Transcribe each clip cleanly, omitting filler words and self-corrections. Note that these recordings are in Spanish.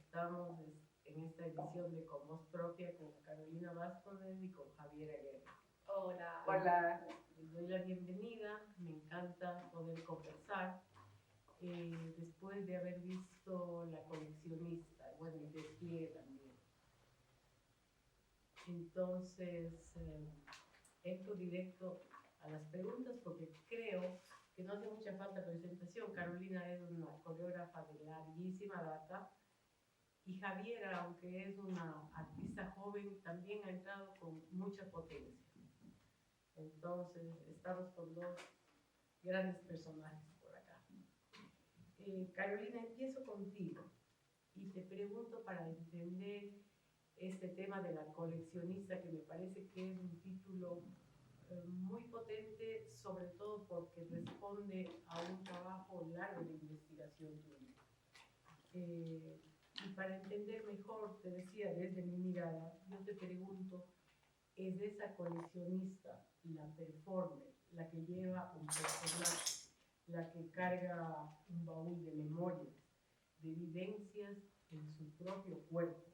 Estamos en esta edición de Con Voz Propia con Carolina Vázquez y con Javier Aguirre. Hola. Hola. Les doy la bienvenida, me encanta poder conversar. Después de haber visto La Coleccionista, bueno, y Despliegue también. Entonces, entro directo a las preguntas porque creo que no hace mucha falta presentación. Carolina es una coreógrafa de larguísima data y Javier, aunque es una artista joven, también ha entrado con mucha potencia. Entonces, estamos con dos grandes personajes por acá. Carolina, empiezo contigo y te pregunto para entender este tema de La Coleccionista, que me parece que es un título muy potente, sobre todo porque responde a un trabajo largo de investigación tuyo. Y para entender mejor, te decía, desde mi mirada, yo te pregunto, ¿es esa coleccionista, la performer, la que lleva un personaje, la que carga un baúl de memorias, de vivencias en su propio cuerpo?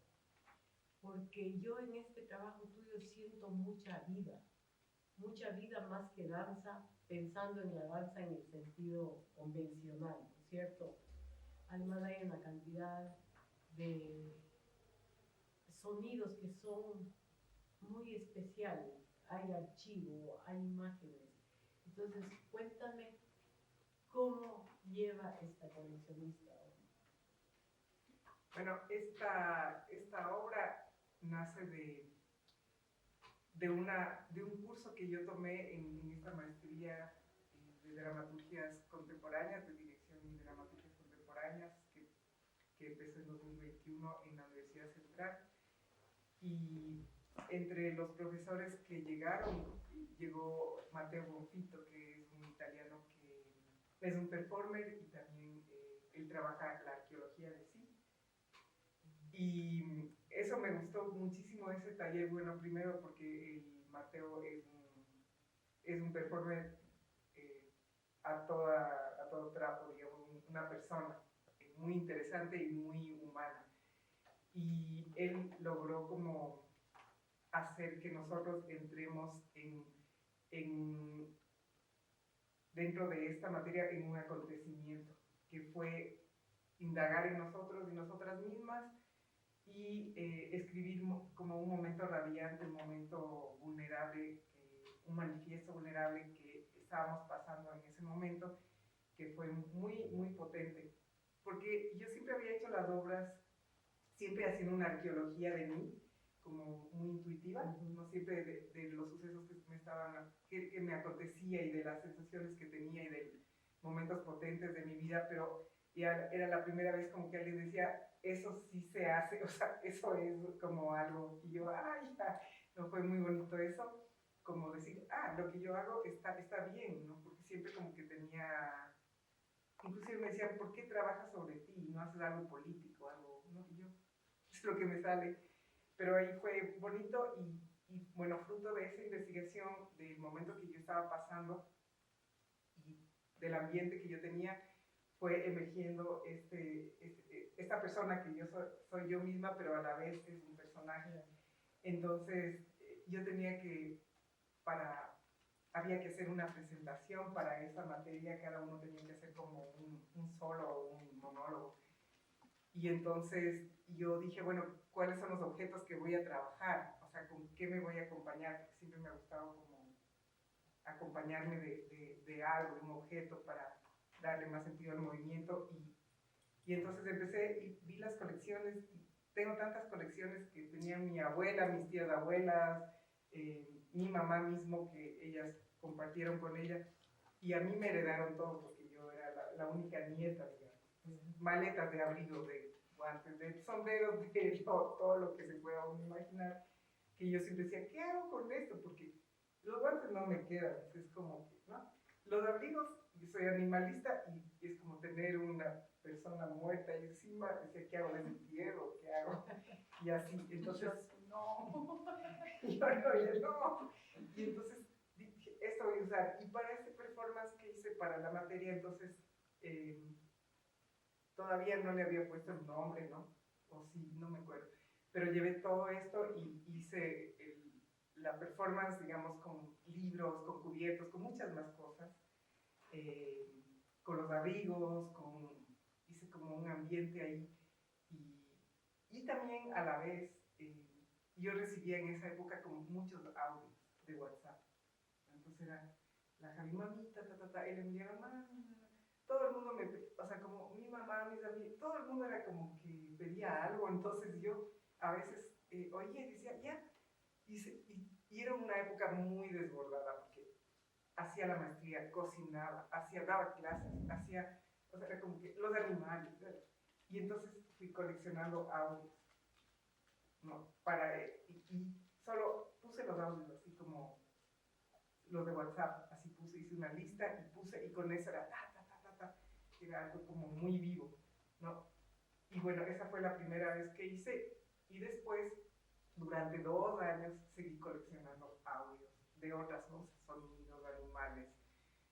Porque yo en este trabajo tuyo siento mucha vida más que danza, pensando en la danza en el sentido convencional, ¿no es cierto? Además hay una cantidad de sonidos que son muy especiales, hay archivo, hay imágenes. Entonces, cuéntame cómo lleva esta coleccionista. Bueno, esta obra nace de un curso que yo tomé en esta maestría de dramaturgias contemporáneas, de dirección y dramaturgias contemporáneas, que empezó en 2021 en la Universidad Central. Y entre los profesores que llegaron, llegó Matteo Bonfito, que es un italiano que es un performer y también él trabaja la arqueología de sí. Y eso me gustó muchísimo, ese taller. Bueno, primero porque el Matteo es un performer a todo trapo, digamos, una persona muy interesante y muy humana. Y él logró como hacer que nosotros entremos dentro de esta materia en un acontecimiento, que fue indagar en nosotros y nosotras mismas y escribir como un momento radiante, un momento vulnerable, un manifiesto vulnerable que estábamos pasando en ese momento, que fue muy, muy potente. Porque yo siempre había hecho las obras, siempre haciendo una arqueología de mí, como muy intuitiva, no siempre de los sucesos que me acontecía y de las sensaciones que tenía y de momentos potentes de mi vida, pero ya era la primera vez como que alguien decía, eso sí se hace, o sea, eso es como algo, y yo, ay, ya, no fue muy bonito eso, como decir, lo que yo hago está bien, ¿no? Porque siempre como que tenía, inclusive me decían, ¿por qué trabajas sobre ti? ¿No haces algo político, algo, no? Y yo, es lo que me sale. Pero ahí fue bonito y bueno, fruto de esa investigación, del momento que yo estaba pasando y del ambiente que yo tenía, fue emergiendo esta persona que yo soy yo misma, pero a la vez es un personaje. Entonces yo tenía que, había que hacer una presentación para esa materia, cada uno tenía que hacer como un solo o un monólogo. Y entonces yo dije, bueno, ¿cuáles son los objetos que voy a trabajar? O sea, ¿con qué me voy a acompañar? Porque siempre me ha gustado como acompañarme de algo, de un objeto para darle más sentido al movimiento. Y entonces empecé y vi las colecciones. Y tengo tantas colecciones que tenía mi abuela, mis tías abuelas, mi mamá mismo, que ellas compartieron con ella. Y a mí me heredaron todo porque yo era la única nieta, digamos. Maletas de abrigos, de guantes, de sombreros, de todo lo que se pueda uno imaginar, que yo siempre decía, ¿qué hago con esto? Porque los guantes no me quedan, es como que, ¿no? Los abrigos, yo soy animalista y es como tener una persona muerta y encima, decía, ¿qué hago? ¿Les entierro? ¿Qué hago? Y así, entonces, no, yo no. Y entonces dije, esto voy a usar. Y para este performance que hice para la materia, entonces, todavía no le había puesto el nombre, ¿no? o sí, no me acuerdo. Pero llevé todo esto y hice la performance, digamos, con libros, con cubiertos, con muchas más cosas, con los abrigos, hice como un ambiente ahí. Y también a la vez, yo recibía en esa época como muchos audios de WhatsApp. Entonces era la Javi, mamita, y le enviaba, mamá, todo el mundo o sea, como mi mamá, mis amigos, todo el mundo era como que pedía algo, entonces yo a veces, oye, decía, ya, y era una época muy desbordada, porque hacía la maestría, cocinaba, daba clases, o sea, era como que los animales, ¿verdad? Y entonces fui coleccionando audios, ¿no? Y solo puse los audios así como los de WhatsApp, así hice una lista y con eso era era algo como muy vivo, ¿no? Y bueno, esa fue la primera vez que hice, y después, durante 2 años, seguí coleccionando audios de otras cosas, sonidos, animales,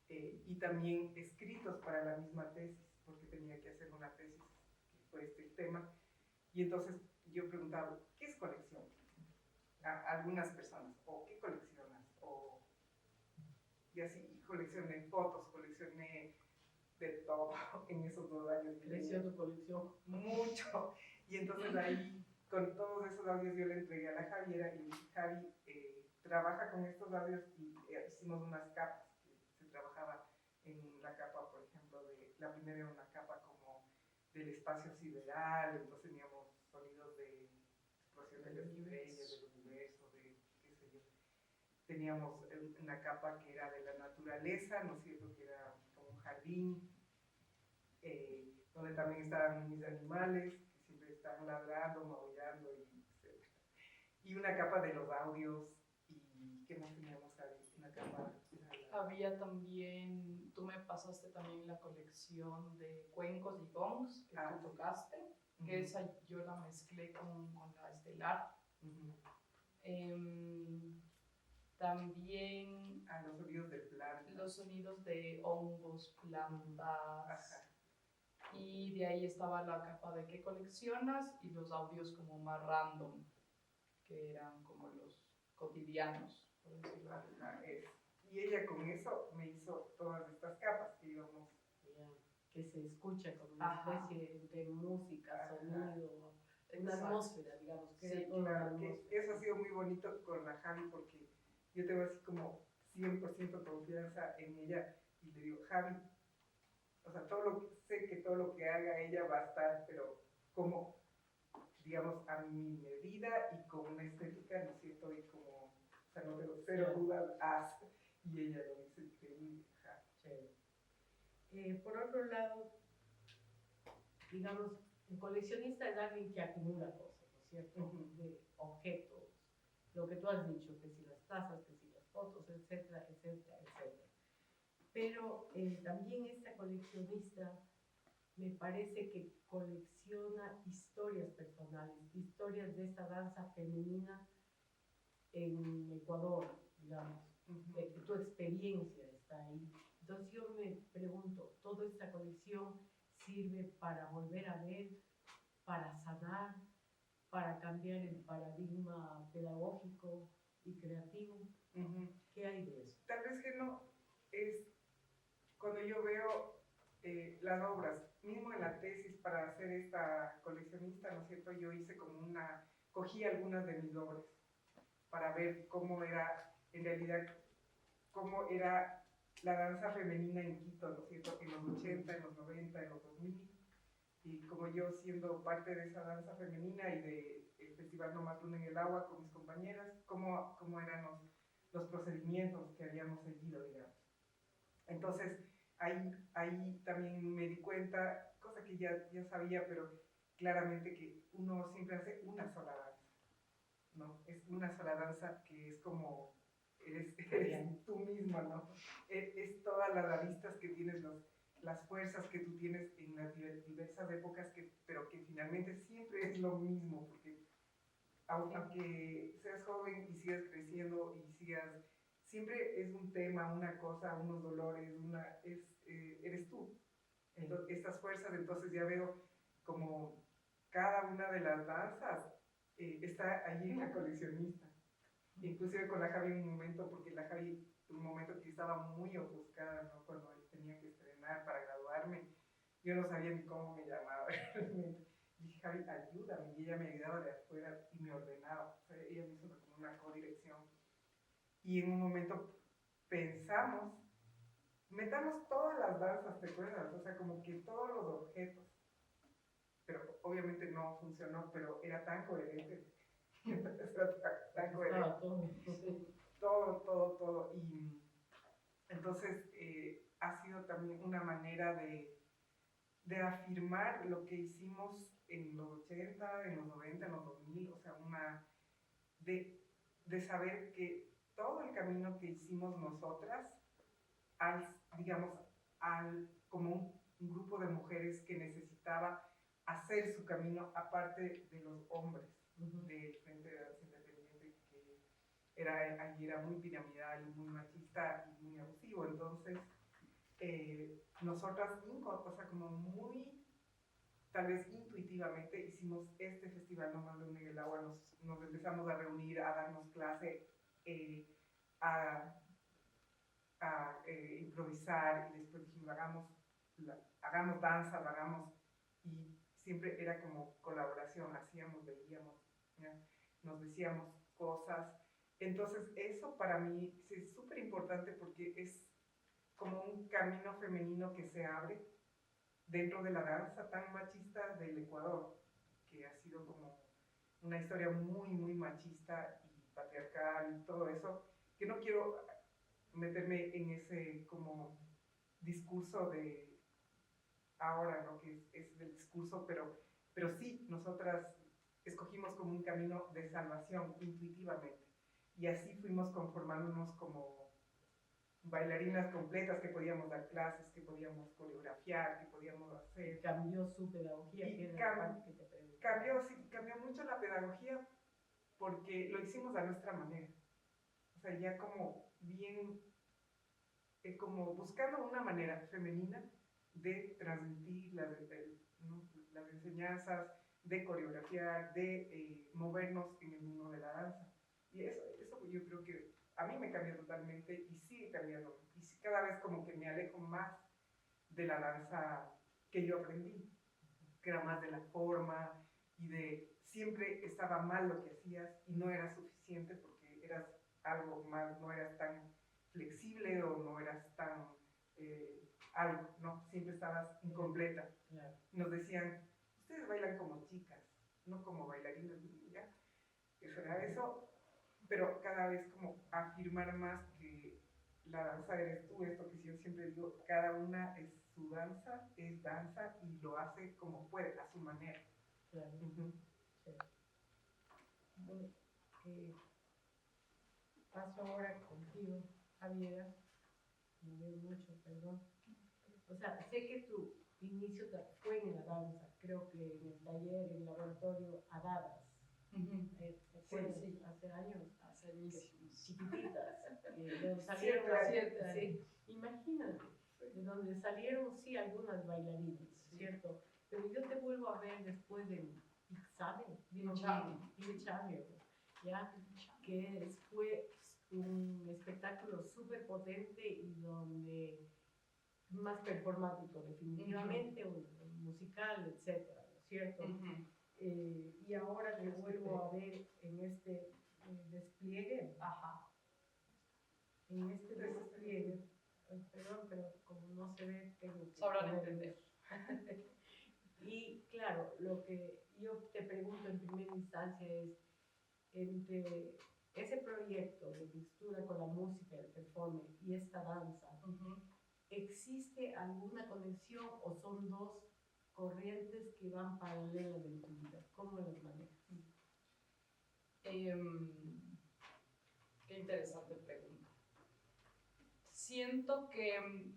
y también escritos para la misma tesis, porque tenía que hacer una tesis que fue el tema, y entonces yo preguntaba, ¿qué es colección? A algunas personas, o ¿qué coleccionas? Y así, coleccioné fotos, coleccioné de todo en esos 2 años. Creció tu colección. Mucho. Y entonces ahí, con todos esos audios, yo le entregué a la Javiera y le dije, Javi, trabaja con estos audios, y hicimos unas capas, que se trabajaba en la capa, por ejemplo, la primera era una capa como del espacio sideral, entonces teníamos sonidos de explosión de las estrellas, del universo, de qué sé yo. Teníamos una capa que era de la naturaleza, ¿no es cierto?, que era como un jardín, donde también estaban mis animales, que siempre estaban ladrando, maullando, etc. Y una capa de los audios, y ¿qué más teníamos ahí? Una capa... Había también, tú me pasaste también la colección de cuencos y gongs que tú tocaste, que esa yo la mezclé con la estelar. También los sonidos de plantas. Los sonidos de hongos, plantas. Y de ahí estaba la capa de qué coleccionas y los audios como más random, que eran como los cotidianos, por decirlo así. Y ella con eso me hizo todas estas capas que íbamos... que se escucha como una especie de música, sonido, una atmósfera, digamos. Que sí, claro, que eso ha sido muy bonito con la Javi, porque yo tengo así como 100% confianza en ella, y le digo, Javi, o sea, sé que todo lo que haga ella va a estar, pero como, digamos, a mi medida y con una estética, ¿no es cierto? Y como, o sea, no tengo cero dudas, y ella lo dice increíble. Por otro lado, digamos, el coleccionista es alguien que acumula cosas, ¿no es cierto? De objetos, lo que tú has dicho, que si las tazas, que si las fotos, etcétera, etcétera, etcétera. Pero también esta coleccionista me parece que colecciona historias personales, historias de esta danza femenina en Ecuador, digamos, tu experiencia está ahí. Entonces yo me pregunto, ¿toda esta colección sirve para volver a ver, para sanar, para cambiar el paradigma pedagógico y creativo? ¿Qué hay de eso? Tal vez que no, es cuando yo veo las obras, mismo en la tesis para hacer esta coleccionista, ¿no es cierto? Yo hice como cogí algunas de mis obras para ver cómo era, en realidad, cómo era la danza femenina en Quito, ¿no es cierto? En los 80, en los 90, en los 2000, y como yo siendo parte de esa danza femenina y del Festival No Más Luna en el Agua con mis compañeras, cómo eran los procedimientos que habíamos seguido, digamos. Entonces, ahí también me di cuenta, cosa que ya sabía, pero claramente que uno siempre hace una sola danza, ¿no? Es una sola danza que es como, eres tú misma, ¿no? Es todas las aristas que tienes, las fuerzas que tú tienes en las diversas épocas, pero que finalmente siempre es lo mismo, porque aunque seas joven y sigas creciendo y siempre es un tema, una cosa, unos dolores, eres tú. Entonces, estas fuerzas, entonces ya veo como cada una de las danzas está allí en la coleccionista. Inclusive con la Javi un momento, porque la Javi un momento que estaba muy ofuscada, ¿no? Cuando tenía que estrenar para graduarme, yo no sabía ni cómo me llamaba realmente. Dije, Javi, ayúdame, y ella me ayudaba de afuera y me ordenaba, o sea, ella me hizo como una codirección. Y en un momento pensamos, metamos todas las danzas, ¿te acuerdas? O sea, como que todos los objetos, pero obviamente no funcionó, pero era tan coherente, era tan coherente. Todo. Y entonces ha sido también una manera de afirmar lo que hicimos en los 80, en los 90, en los 2000, o sea, de saber que todo el camino que hicimos nosotras, digamos, como un grupo de mujeres que necesitaba hacer su camino aparte de los hombres del Frente de Danza Independiente, que allí era muy piramidal, muy machista y muy abusivo. Entonces, nosotras, o sea, como muy, tal vez intuitivamente, hicimos este festival No Más de en el Agua, nos empezamos a reunir, a darnos clase, a improvisar, y después dijimos, hagamos danzas, y siempre era como colaboración, hacíamos, veíamos, ¿ya? Nos decíamos cosas. Entonces eso para mí es súper importante porque es como un camino femenino que se abre dentro de la danza tan machista del Ecuador, que ha sido como una historia muy, muy machista y patriarcal y todo eso, que no quiero meterme en ese como discurso de ahora, ¿no? Que es del discurso, pero sí, nosotras escogimos como un camino de salvación intuitivamente, y así fuimos conformándonos como bailarinas completas, que podíamos dar clases, que podíamos coreografiar, que podíamos hacer. Cambió su pedagogía, y que era la parte que te preguntaba. Cambió mucho la pedagogía porque lo hicimos a nuestra manera. O sea, ya como bien, como buscando una manera femenina de transmitir ¿no? las enseñanzas, de coreografiar, de movernos en el mundo de la danza. Y eso yo creo que a mí me cambió totalmente y sigue cambiando. Y cada vez como que me alejo más de la danza que yo aprendí, que era más de la forma y de siempre estaba mal lo que hacías y no era suficiente porque eras algo más, no eras tan flexible o no eras tan algo, ¿no? Siempre estabas incompleta. Claro. Nos decían, ustedes bailan como chicas, no como bailarinas, ¿ya? Eso era eso, pero cada vez como afirmar más que la danza eres tú, esto que yo siempre digo, cada una es su danza, es danza y lo hace como puede, a su manera. Claro. Sí. Bueno, paso ahora contigo, Javiera. Me veo mucho, perdón. O sea, sé que tu inicio fue en la danza, creo que en el taller, en el laboratorio Adadas. Sí. Hace años. Hace añísimos. Chiquititas. De donde salieron 7 años. Sí, imagínate, de donde salieron sí algunas bailarinas, ¿cierto? Pero yo te vuelvo a ver después de Pixabe, ¿ya? Que fue un espectáculo súper potente y donde más performático definitivamente, un musical, etcétera, ¿cierto? Y ahora te vuelvo a ver en este despliegue. En este despliegue, perdón, pero como no se ve, tengo que sabrán entender. Y claro, lo que yo te pregunto en primera instancia es, entre ese proyecto de mixtura con la música, el performance y esta danza, ¿existe alguna conexión o son dos corrientes que van paralelas en tu vida? ¿Cómo las manejas? Qué interesante pregunta. Siento que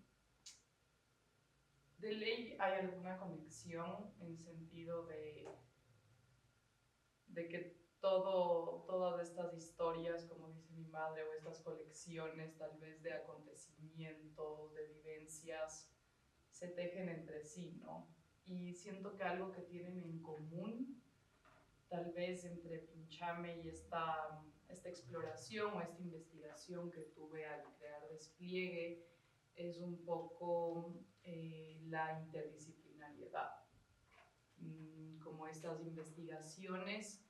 de ley hay alguna conexión en sentido de que todas estas historias, como dice mi madre, o estas colecciones tal vez de acontecimientos, de vivencias, se tejen entre sí, ¿no? y siento que algo que tienen en común, tal vez entre Pinchame y esta exploración o esta investigación que tuve al crear Despliegue, es un poco la interdisciplinariedad. Como estas investigaciones,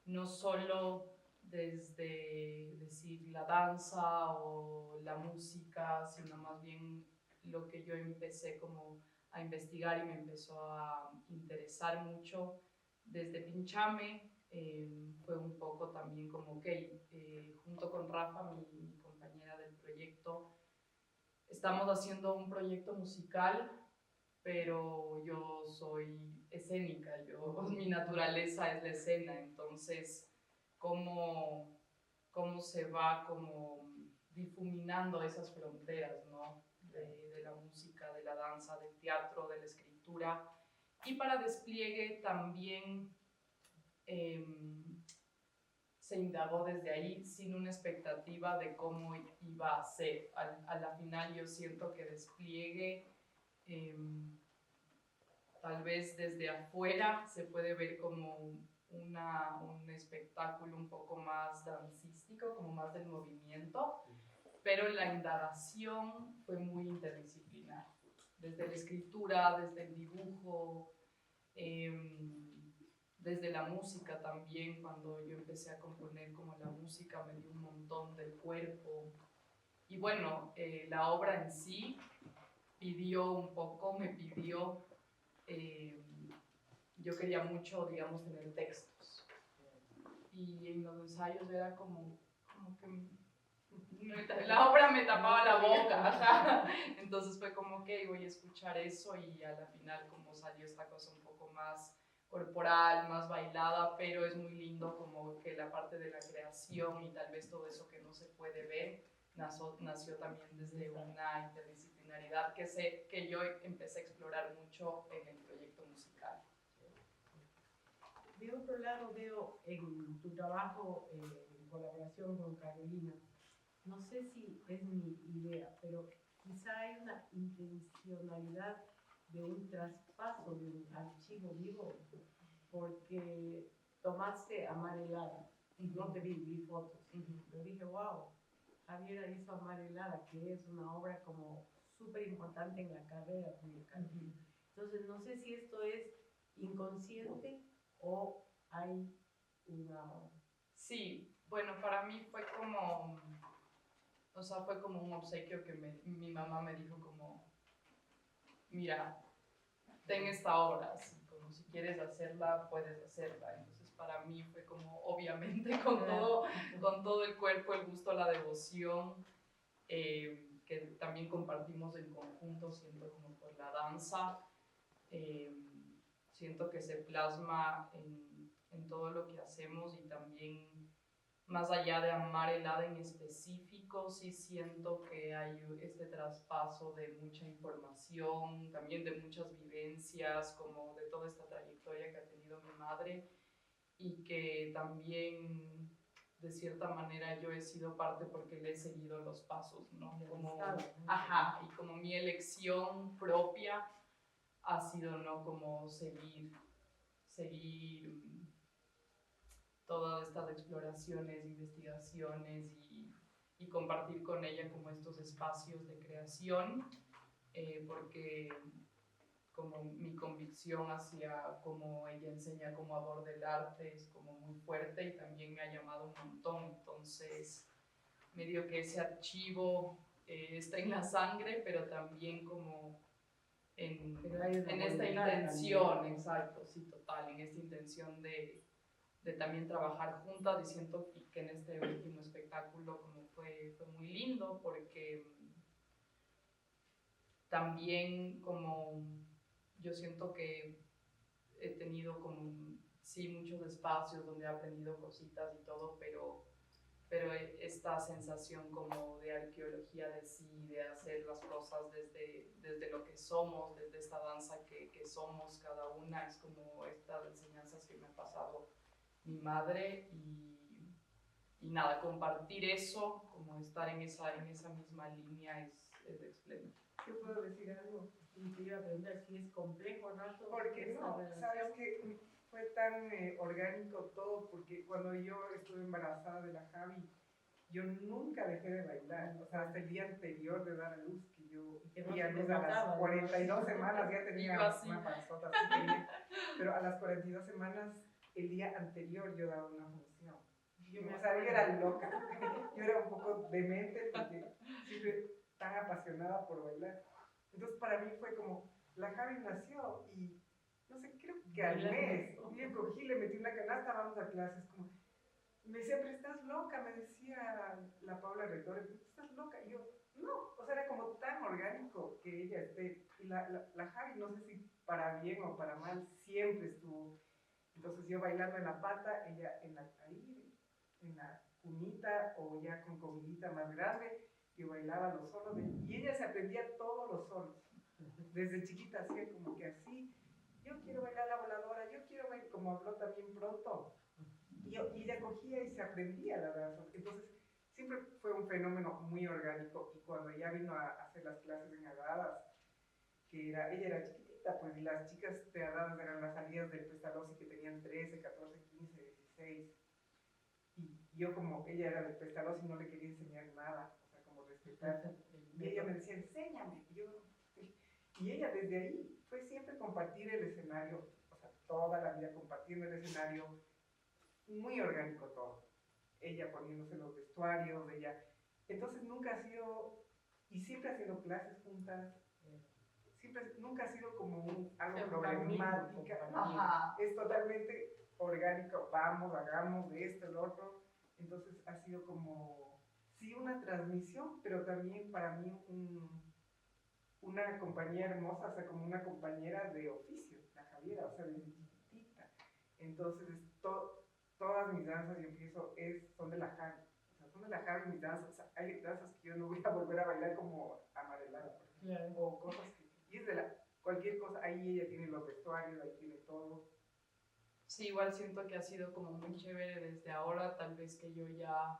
no solo desde decir la danza o la música, sino más bien lo que yo empecé como a investigar y me empezó a interesar mucho desde Pinchame, fue un poco también como, ok, junto con Rafa, mi compañera del proyecto, estamos haciendo un proyecto musical, pero yo soy escénica, mi naturaleza es la escena, entonces, ¿cómo se va como difuminando esas fronteras, ¿no? De la música, de la danza, del teatro, de la escritura. Y para Despliegue también se indagó desde ahí sin una expectativa de cómo iba a ser. A la final yo siento que Despliegue tal vez desde afuera se puede ver como un espectáculo un poco más dancístico, como más del movimiento, pero la indagación fue muy interdisciplinar, desde la escritura, desde el dibujo, desde la música también. Cuando yo empecé a componer, como la música me dio un montón del cuerpo, y bueno, la obra en sí me pidió, yo quería mucho, digamos, tener textos, y en los ensayos era como que la obra me tapaba la boca, entonces fue como que voy a escuchar eso, y a la final como salió esta cosa un poco más corporal, más bailada, pero es muy lindo como que la parte de la creación y tal vez todo eso que no se puede ver nació también desde una interdisciplinaridad que yo empecé a explorar mucho en el proyecto musical. De otro lado, veo en tu trabajo en colaboración con Carolina, no sé si es mi idea, pero quizá hay una intencionalidad de un traspaso de un archivo vivo, porque tomaste Amar Helada, no te vi fotos, pero dije, wow, Javiera hizo Amar Helada, que es una obra como súper importante en la carrera de Carolina. Entonces, no sé si esto es inconsciente o hay una... Sí, bueno, para mí fue como, o sea, fue como un obsequio que mi mamá me dijo como, mira, ten esta obra, así como si quieres hacerla, puedes hacerla. Entonces para mí fue como, obviamente, con todo el cuerpo, el gusto, la devoción, que también compartimos en conjunto, siento como por la danza, siento que se plasma en todo lo que hacemos, y también más allá de Amar Helada en específico, sí siento que hay este traspaso de mucha información, también de muchas vivencias, como de toda esta trayectoria que ha tenido mi madre, y que también de cierta manera yo he sido parte porque le he seguido los pasos, ¿no? Como, ajá, y como mi elección propia ha sido, ¿no? Como seguir todas estas exploraciones, investigaciones, y compartir con ella como estos espacios de creación, porque como mi convicción hacia cómo ella enseña cómo aborda el arte es como muy fuerte, y también me ha llamado un montón. Entonces medio que ese archivo está en la sangre, pero también como en esta intención, exacto, sí, total, en esta intención de también trabajar juntas, y siento que en este último espectáculo como fue muy lindo, porque también como yo siento que he tenido como, sí, muchos espacios donde he aprendido cositas y todo, pero esta sensación como de arqueología de sí, de hacer las cosas desde lo que somos, desde esta danza que somos cada una, es como estas enseñanzas que me ha pasado mi madre, y nada, compartir eso, como estar en esa misma línea es espléndido. Yo puedo decir algo. Y te iba a preguntar si es complejo, ¿no? Porque esta no, relación. sabes que fue tan orgánico todo, porque cuando yo estuve embarazada de la Javi, yo nunca dejé de bailar, o sea, hasta el día anterior de dar a luz, que yo Que no di a se te luz a las notaba, 42 semanas, ya tenía Iba así. una panzota así pequeña, pero a las 42 semanas, el día anterior yo daba una función. O sea, yo era loca, yo era un poco demente porque siempre tan apasionada por bailar. Entonces para mí fue como, la Javi nació y no sé, creo que al mes, yo cogí, le metí una canasta, vamos a clases, como, me decía, pero estás loca, me decía la Paula Rector, estás loca, y yo, no, o sea, era como tan orgánico que ella esté, y la Javi, no sé si para bien o para mal, siempre estuvo, entonces yo bailando en la pata, ella ahí, en la cunita, o ya con comidita más grande, yo bailaba los solos, y ella se aprendía todos los solos, desde chiquita hacía como que así, yo quiero bailar la voladora, yo quiero bailar, como habló también pronto, y ella cogía y se aprendía la danza. Entonces, siempre fue un fenómeno muy orgánico. Y cuando ella vino a hacer las clases en Agadas, ella era chiquitita, pues, y las chicas de Agadas eran las salidas del Pestalozzi que tenían 13, 14, 15, 16. Y yo, como ella era del Pestalozzi, no le quería enseñar nada, o sea, como respetar. Y ella me decía, enséñame. Y ella desde ahí fue siempre compartir el escenario, o sea, toda la vida compartiendo el escenario, muy orgánico todo. Ella poniéndose los vestuarios, ella. Entonces nunca ha sido, y siempre haciendo clases juntas, siempre, nunca ha sido como algo problemática. Ajá. Es totalmente orgánico, vamos, hagamos de esto, el otro. Entonces ha sido como, sí, una transmisión, pero también para mí una compañía hermosa, o sea, como una compañera de oficio, la Javiera, o sea, desde chiquitita. Entonces, todas mis danzas, yo empiezo, son de la Javi. O sea, son de la Javi mis danzas. O sea, hay danzas que yo no voy a volver a bailar como Amarelada, por ejemplo. Claro. O cosas que, y es de cualquier cosa, ahí ella tiene los vestuarios, ahí tiene todo. Sí, igual siento que ha sido como muy chévere desde ahora, tal vez que yo ya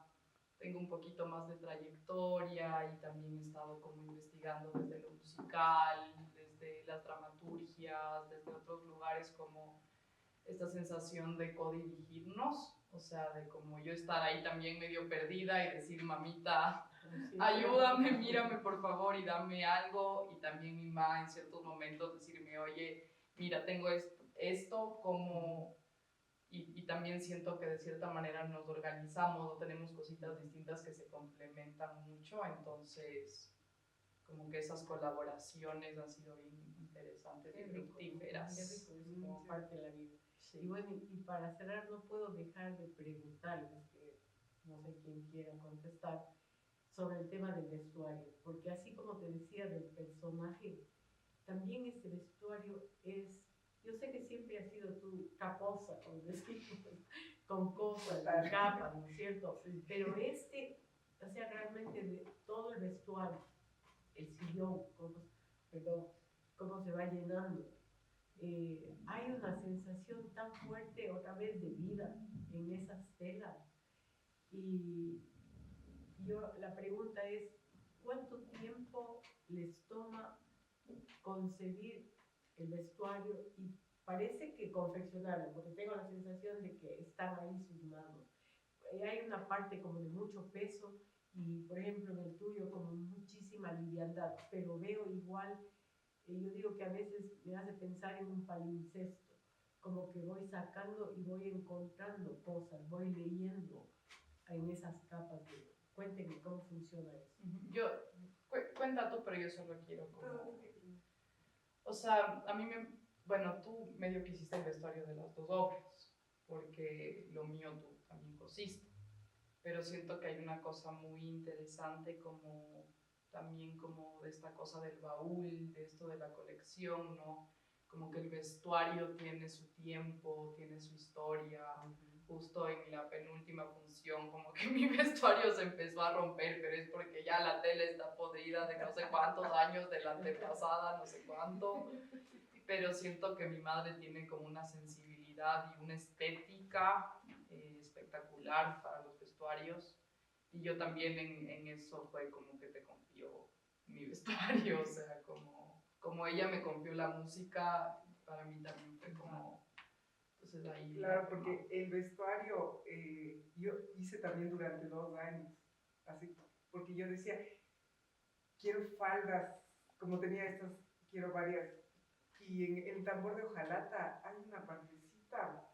tengo un poquito más de trayectoria y también he estado como investigando desde lo musical, desde las dramaturgias, desde otros lugares, como esta sensación de codirigirnos, o sea, de como yo estar ahí también medio perdida y decir, mamita, ayúdame, mírame por favor y dame algo, y también mi mamá en ciertos momentos decirme, oye, mira, tengo esto como... Y también siento que de cierta manera nos organizamos o tenemos cositas distintas que se complementan mucho, entonces como que esas colaboraciones han sido bien interesantes y fructíferas. Qué rico, es como parte de la vida. Sí. Y bueno, y para cerrar no puedo dejar de preguntarles, que no sé quién quiera contestar, sobre el tema del vestuario, porque así como te decía del personaje, también este vestuario es, yo sé que siempre has sido tú caposa, como decimos, con cosas, con capas, ¿no es cierto? Pero o sea, realmente de todo el vestuario, el sillón, cómo se va llenando. Hay una sensación tan fuerte otra vez de vida en esas telas. Y la pregunta es, ¿cuánto tiempo les toma concebir el vestuario y parece que confeccionarlo? Porque tengo la sensación de que están ahí sus manos. Hay una parte como de mucho peso y, por ejemplo, en el tuyo como muchísima liviandad, pero veo igual, yo digo que a veces me hace pensar en un palincesto, como que voy sacando y voy encontrando cosas, voy leyendo en esas capas. Cuéntenme cómo funciona eso. Cuenta tú, pero yo solo quiero como... O sea, bueno, tú medio que hiciste el vestuario de las dos obras, porque lo mío tú también cosiste, pero siento que hay una cosa muy interesante como también como de esta cosa del baúl, de esto de la colección, ¿no? Como que el vestuario tiene su tiempo, tiene su historia. Justo en la penúltima función, como que mi vestuario se empezó a romper, pero es porque ya la tela está podrida de no sé cuántos años, de la antepasada, no sé cuánto. Pero siento que mi madre tiene como una sensibilidad y una estética espectacular para los vestuarios. Y yo también en eso fue como que te confío mi vestuario, o sea, como ella me confió la música, para mí también fue como, entonces ahí... Claro, porque el vestuario yo hice también durante 2 años, así, porque yo decía, quiero faldas, como tenía estas, quiero varias, y en el tambor de hojalata hay una partecita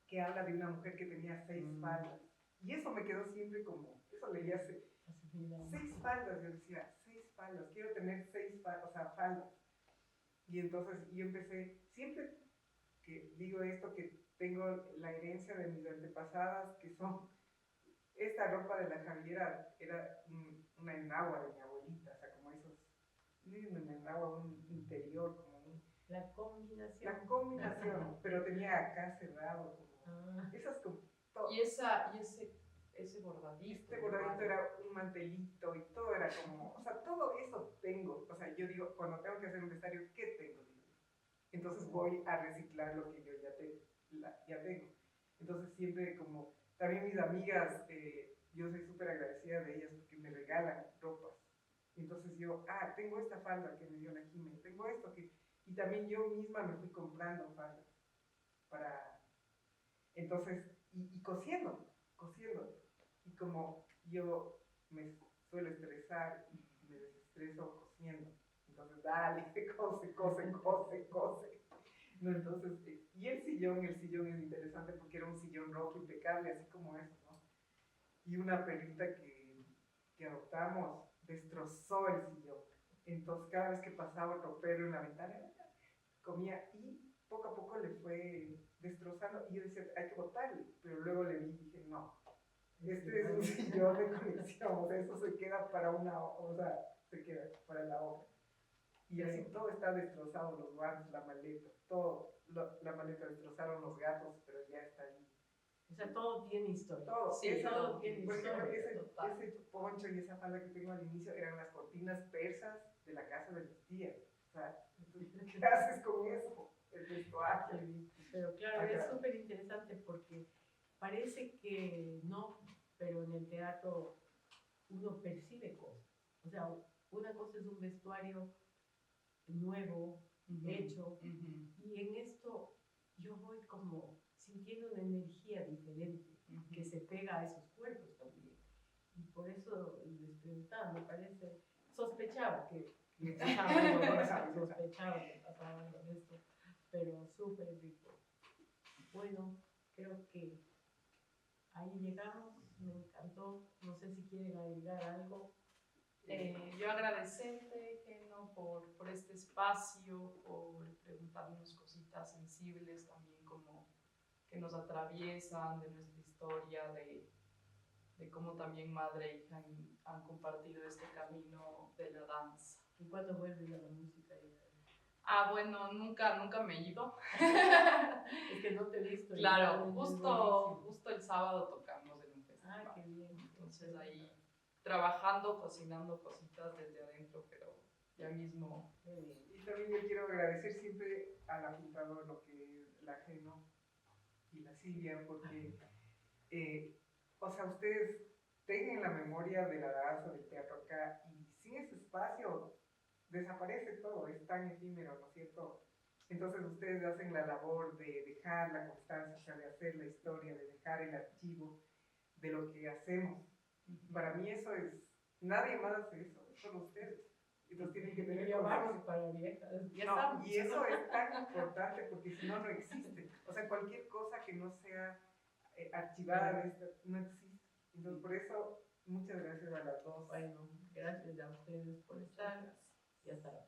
que habla de una mujer que tenía 6 faldas, y eso me quedó siempre como, eso leía 6 faldas, yo decía, 6 faldas, quiero tener 6 faldas, o sea, faldas, y entonces yo empecé, siempre que digo esto, que tengo la herencia de mis antepasadas, que son, esta ropa de la Javiera era una enagua de mi abuelita, o sea, como esos, no es una enagua, un interior, como un... La combinación. La combinación, pero tenía acá cerrado, como, esas como... Y ese bordadito. Este bordadito era un mantelito y todo era como, o sea, todo eso tengo, o sea, yo digo, cuando tengo que hacer un vestuario, ¿qué tengo? Entonces voy a reciclar lo que yo ya tengo. Entonces siempre como, también mis amigas, yo soy súper agradecida de ellas porque me regalan ropas. Entonces yo, tengo esta falda que me dio la Jimé, tengo esto que... Y también yo misma me fui comprando faldas para... Entonces, y cosiendo. Y como yo me suelo estresar y me desestreso cosiendo. Entonces, dale, cose. No, entonces, y el sillón es interesante porque era un sillón rojo impecable, así como eso, ¿no? Y una perrita que adoptamos destrozó el sillón. Entonces, cada vez que pasaba el ropero en la ventana, comía y poco a poco le fue destrozando. Y yo decía, hay que botarle, pero luego le vi y dije, no, este es un sillón de colección, o sea, eso se queda para se queda para la obra. Y así todo está destrozado, los guantes, la maleta, todo, la maleta destrozaron los gatos, pero ya está ahí. O sea, todo tiene historia. Todo, sí, todo tiene por historia. ejemplo, ese poncho y esa falda que tengo al inicio eran las cortinas persas de la casa de mis tías. O sea, ¿qué haces con eso? El vestuario. Pero claro, es súper interesante porque parece que no, pero en el teatro uno percibe cosas. O sea, una cosa es un vestuario nuevo, hecho, y en esto yo voy como sintiendo una energía diferente que se pega a esos cuerpos también. Y por eso les preguntaba, me parece, sospechaba que pasaba algo de esto, pero súper rico. Bueno, creo que ahí llegamos, me encantó, no sé si quieren agregar algo. Yo agradecerte, Geno, por este espacio, por preguntarnos cositas sensibles también como que nos atraviesan de nuestra historia, de cómo también madre e hija han compartido este camino de la danza. ¿Y cuándo vuelves a la música? Bueno, nunca me he ido. Es que no te he visto. Claro, justo el sábado tocamos en un festival. Qué bien. Entonces ahí trabajando, cocinando cositas desde adentro, pero ya mismo. Y también yo quiero agradecer siempre a la Juntador, lo que la Geno y la Silvia, porque, o sea, ustedes tengan la memoria de la danza, del teatro acá, y sin ese espacio desaparece todo, es tan efímero, ¿no es cierto? Entonces ustedes hacen la labor de dejar la constancia, o sea, de hacer la historia, de dejar el archivo de lo que hacemos. Para mí eso es, nadie más hace eso, solo ustedes. Entonces tienen que tener vamos para viejas. No, y eso es tan importante porque si no, no existe. O sea, cualquier cosa que no sea archivada no existe. Entonces, por eso, muchas gracias a las dos. Bueno, gracias a ustedes por estar y hasta